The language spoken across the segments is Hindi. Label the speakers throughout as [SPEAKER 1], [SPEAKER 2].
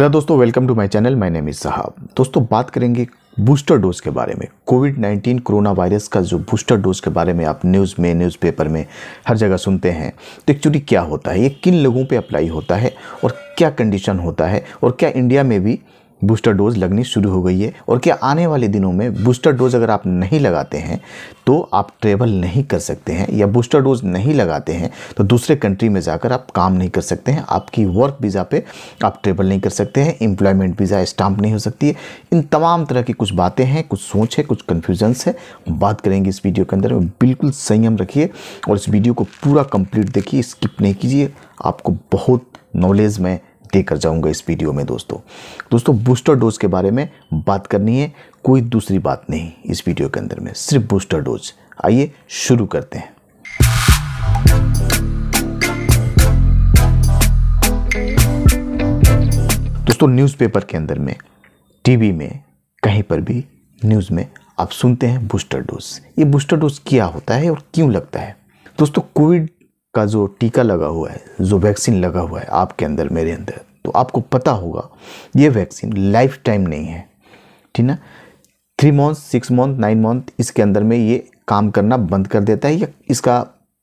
[SPEAKER 1] हेलो दोस्तों, welcome to my channel. My name is Sahab. दोस्तों, बात करेंगे बूस्टर डोज के बारे में। कोविड-19 कोरोना वायरस का जो बूस्टर डोज के बारे में आप न्यूज़ में, न्यूज़पेपर में हर जगह सुनते हैं, तो एक्चुअली क्या होता है, ये किन लोगों पे अप्लाई होता है और क्या कंडीशन होता है, और क्या इंडिया में भी बूस्टर डोज लगनी शुरू हो गई है, और क्या आने वाले दिनों में बूस्टर डोज अगर आप नहीं लगाते हैं तो आप ट्रैवल नहीं कर सकते हैं, या बूस्टर डोज नहीं लगाते हैं तो दूसरे कंट्री में जाकर आप काम नहीं कर सकते हैं, आपकी वर्क वीज़ा पे आप ट्रैवल नहीं कर सकते हैं, एम्प्लॉयमेंट वीज़ा स्टाम्प नहीं हो सकती है। इन तमाम तरह की कुछ बातें हैं, कुछ सोच है, कुछ कन्फ्यूजन्स है, बात करेंगे इस वीडियो के अंदर में। बिल्कुल संयम रखिए और इस वीडियो को पूरा कंप्लीट देखिए, स्किप नहीं कीजिए। आपको बहुत नॉलेज मैं देकर जाऊंगा इस वीडियो में। दोस्तों बूस्टर डोज के बारे में बात करनी है, कोई दूसरी बात नहीं इस वीडियो के अंदर में, सिर्फ बूस्टर डोज। आइए शुरू करते हैं। दोस्तों, न्यूज़पेपर के अंदर में, टीवी में, कहीं पर भी न्यूज़ में आप सुनते हैं बूस्टर डोज। ये बूस्टर डोज क्या होता है और क्यों लगता है? दोस्तों, कोविड का जो टीका लगा हुआ है, जो वैक्सीन लगा हुआ है आपके अंदर, मेरे अंदर, तो आपको पता होगा ये वैक्सीन लाइफ टाइम नहीं है, ठीक ना। 3 मंथ, 6 मंथ, 9 मंथ इसके अंदर में ये काम करना बंद कर देता है, या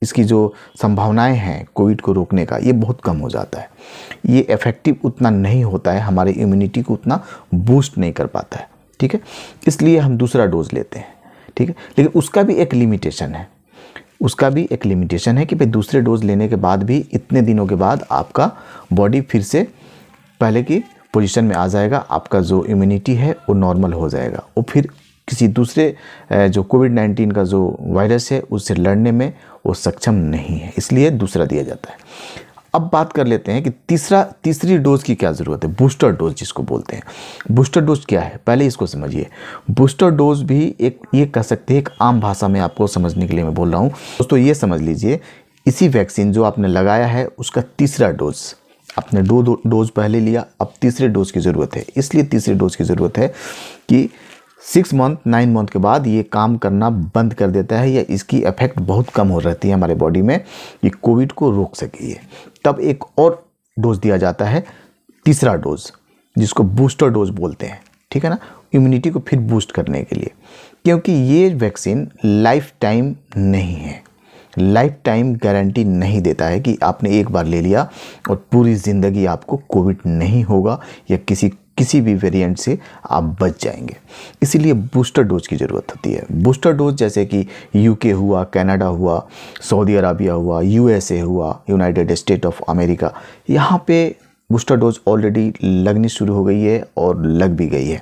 [SPEAKER 1] इसकी जो संभावनाएं हैं कोविड को रोकने का, ये बहुत कम हो जाता है। ये इफेक्टिव उतना नहीं होता है, हमारे इम्यूनिटी को उतना बूस्ट नहीं कर पाता है, ठीक है। इसलिए हम दूसरा डोज लेते हैं, ठीक है। लेकिन उसका भी एक लिमिटेशन है, कि भाई दूसरे डोज लेने के बाद भी इतने दिनों के बाद आपका बॉडी फिर से पहले की पोजीशन में आ जाएगा, आपका जो इम्यूनिटी है वो नॉर्मल हो जाएगा, और फिर किसी दूसरे जो कोविड-19 का जो वायरस है उससे लड़ने में वो सक्षम नहीं है, इसलिए दूसरा दिया जाता है। अब बात कर लेते हैं कि तीसरी डोज की क्या ज़रूरत है, बूस्टर डोज जिसको बोलते हैं। बूस्टर डोज क्या है, पहले इसको समझिए। बूस्टर डोज भी ये कह सकते हैं, एक आम भाषा में आपको समझने के लिए मैं बोल रहा हूँ। दोस्तों, ये समझ लीजिए, इसी वैक्सीन जो आपने लगाया है उसका तीसरा डोज, आपने 2 डोज पहले लिया, अब तीसरे डोज की ज़रूरत है। इसलिए तीसरे डोज की ज़रूरत है कि 6 मंथ, 9 मंथ के बाद ये काम करना बंद कर देता है, या इसकी इफेक्ट बहुत कम हो रहती है हमारे बॉडी में, कि कोविड को रोक सके। तब एक और डोज दिया जाता है, तीसरा डोज, जिसको बूस्टर डोज बोलते हैं, ठीक है ना, इम्यूनिटी को फिर बूस्ट करने के लिए। क्योंकि ये वैक्सीन लाइफ टाइम नहीं है, लाइफ टाइम गारंटी नहीं देता है कि आपने एक बार ले लिया और पूरी ज़िंदगी आपको कोविड नहीं होगा, या किसी भी वेरिएंट से आप बच जाएंगे। इसीलिए बूस्टर डोज की ज़रूरत होती है। बूस्टर डोज जैसे कि यूके हुआ, कनाडा हुआ, सऊदी अरबिया हुआ, यूएसए हुआ, यूनाइटेड स्टेट ऑफ अमेरिका, यहाँ पे बूस्टर डोज ऑलरेडी लगनी शुरू हो गई है और लग भी गई है।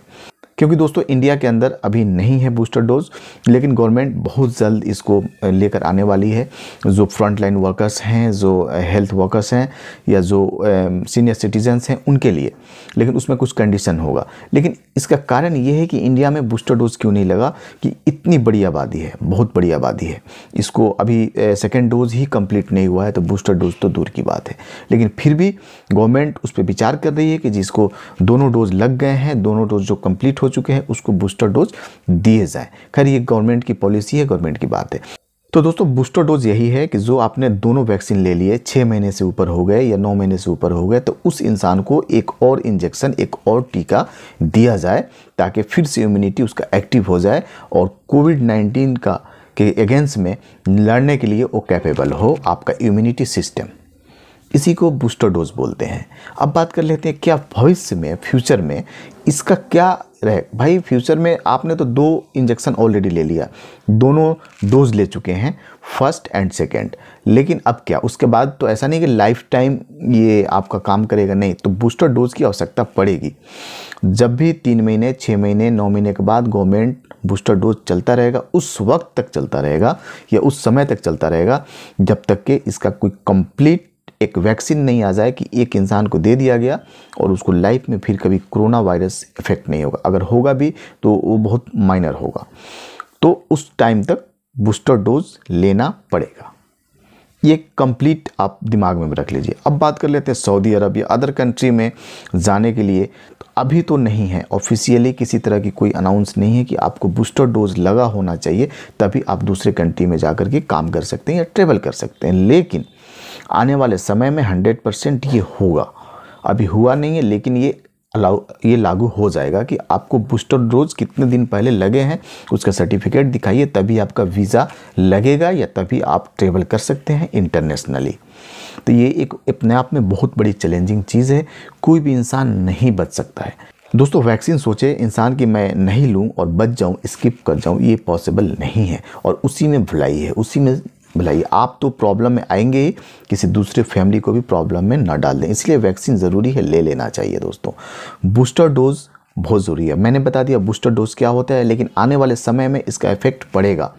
[SPEAKER 1] क्योंकि दोस्तों, इंडिया के अंदर अभी नहीं है बूस्टर डोज, लेकिन गवर्नमेंट बहुत जल्द इसको लेकर आने वाली है। जो फ्रंट लाइन वर्कर्स हैं, जो हेल्थ वर्कर्स हैं, या जो सीनियर सिटीजन्स हैं, उनके लिए। लेकिन उसमें कुछ कंडीशन होगा। लेकिन इसका कारण ये है कि इंडिया में बूस्टर डोज क्यों नहीं लगा, कि इतनी बड़ी आबादी है, बहुत बड़ी आबादी है। इसको अभी सेकेंड डोज ही कंप्लीट नहीं हुआ है, तो बूस्टर डोज तो दूर की बात है। लेकिन फिर भी गवर्नमेंट उस पर विचार कर रही है कि जिसको दोनों डोज लग गए हैं, दोनों डोज जो कंप्लीट हो चुके हैं, उसको बूस्टर डोज दिए जाएं। खैर, ये गवर्नमेंट की पॉलिसी है, गवर्नमेंट की बात है। तो दोस्तों, बूस्टर डोज यही है कि जो आपने दोनों वैक्सीन ले लिए, 6 महीने से ऊपर हो गए या 9 महीने से ऊपर हो गए, तो उस इंसान को एक और इंजेक्शन, एक और टीका दिया जाए, ताकि फिर से इम्यूनिटी उसका एक्टिव हो जाए और कोविड-19 के अगेंस्ट में लड़ने के लिए वो कैपेबल हो, आपका इम्यूनिटी सिस्टम। इसी को बूस्टर डोज बोलते हैं। अब बात कर लेते हैं, क्या भविष्य में, फ्यूचर में इसका क्या रहे। भाई, फ्यूचर में आपने तो 2 इंजेक्शन ऑलरेडी ले लिया, दोनों डोज ले चुके हैं, फर्स्ट एंड सेकेंड। लेकिन अब क्या, उसके बाद तो ऐसा नहीं कि लाइफ टाइम ये आपका काम करेगा, नहीं, तो बूस्टर डोज की आवश्यकता पड़ेगी। जब भी 3 महीने, 6 महीने, 9 महीने के बाद गवर्नमेंट बूस्टर डोज चलता रहेगा, उस वक्त तक चलता रहेगा, या उस समय तक चलता रहेगा, जब तक कि इसका कोई कंप्लीट एक वैक्सीन नहीं आ जाए कि एक इंसान को दे दिया गया और उसको लाइफ में फिर कभी कोरोना वायरस इफेक्ट नहीं होगा। अगर होगा भी तो वो बहुत माइनर होगा, तो उस टाइम तक बूस्टर डोज लेना पड़ेगा। ये कंप्लीट आप दिमाग में रख लीजिए। अब बात कर लेते हैं सऊदी अरब या अदर कंट्री में जाने के लिए। तो अभी तो नहीं है, ऑफिशियली किसी तरह की कोई अनाउंस नहीं है कि आपको बूस्टर डोज लगा होना चाहिए, तभी आप दूसरे कंट्री में जाकर के काम कर सकते हैं या ट्रेवल कर सकते हैं। लेकिन आने वाले समय में 100% ये होगा। अभी हुआ नहीं है, लेकिन ये ये लागू हो जाएगा कि आपको बूस्टर डोज कितने दिन पहले लगे हैं उसका सर्टिफिकेट दिखाइए, तभी आपका वीज़ा लगेगा या तभी आप ट्रेवल कर सकते हैं इंटरनेशनली। तो ये एक अपने आप में बहुत बड़ी चैलेंजिंग चीज़ है, कोई भी इंसान नहीं बच सकता है दोस्तों। वैक्सीन सोचे इंसान कि मैं नहीं लूं और बच जाऊं, स्किप कर जाऊं, ये पॉसिबल नहीं है और उसी में भलाई है, उसी में भलाई। आप तो प्रॉब्लम में आएंगे ही, किसी दूसरे फैमिली को भी प्रॉब्लम में ना डाल दें, इसलिए वैक्सीन ज़रूरी है, ले लेना चाहिए दोस्तों। बूस्टर डोज बहुत ज़रूरी है, मैंने बता दिया बूस्टर डोज क्या होता है, लेकिन आने वाले समय में इसका इफेक्ट पड़ेगा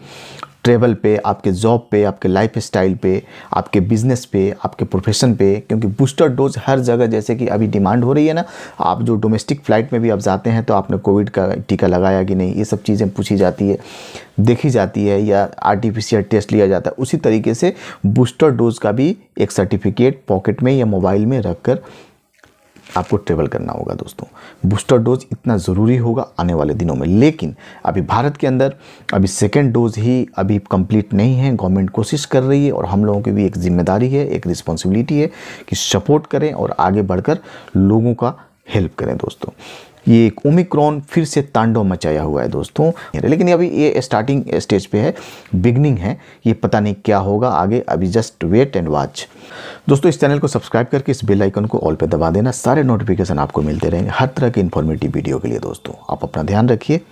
[SPEAKER 1] ट्रेवल पे, आपके जॉब पे, आपके लाइफ स्टाइल पे, आपके बिजनेस पे, आपके प्रोफेशन पे, क्योंकि बूस्टर डोज हर जगह जैसे कि अभी डिमांड हो रही है ना। आप जो डोमेस्टिक फ़्लाइट में भी आप जाते हैं तो आपने कोविड का टीका लगाया कि नहीं, ये सब चीज़ें पूछी जाती है, देखी जाती है, या आरटीपीसीआर टेस्ट लिया जाता है। उसी तरीके से बूस्टर डोज का भी एक सर्टिफिकेट पॉकेट में या मोबाइल में रख कर आपको ट्रेवल करना होगा दोस्तों। बूस्टर डोज इतना ज़रूरी होगा आने वाले दिनों में, लेकिन अभी भारत के अंदर अभी सेकेंड डोज ही अभी कंप्लीट नहीं है। गवर्नमेंट कोशिश कर रही है और हम लोगों की भी एक जिम्मेदारी है, एक रिस्पॉन्सिबिलिटी है कि सपोर्ट करें और आगे बढ़कर लोगों का हेल्प करें दोस्तों। ये एक ओमिक्रॉन फिर से तांडव मचाया हुआ है दोस्तों, लेकिन अभी ये स्टार्टिंग स्टेज पे है, बिगनिंग है, ये पता नहीं क्या होगा आगे, अभी जस्ट वेट एंड वॉच। दोस्तों इस चैनल को सब्सक्राइब करके इस बेल आइकन को ऑल पे दबा देना, सारे नोटिफिकेशन आपको मिलते रहेंगे हर तरह के इन्फॉर्मेटिव वीडियो के लिए। दोस्तों आप अपना ध्यान रखिए।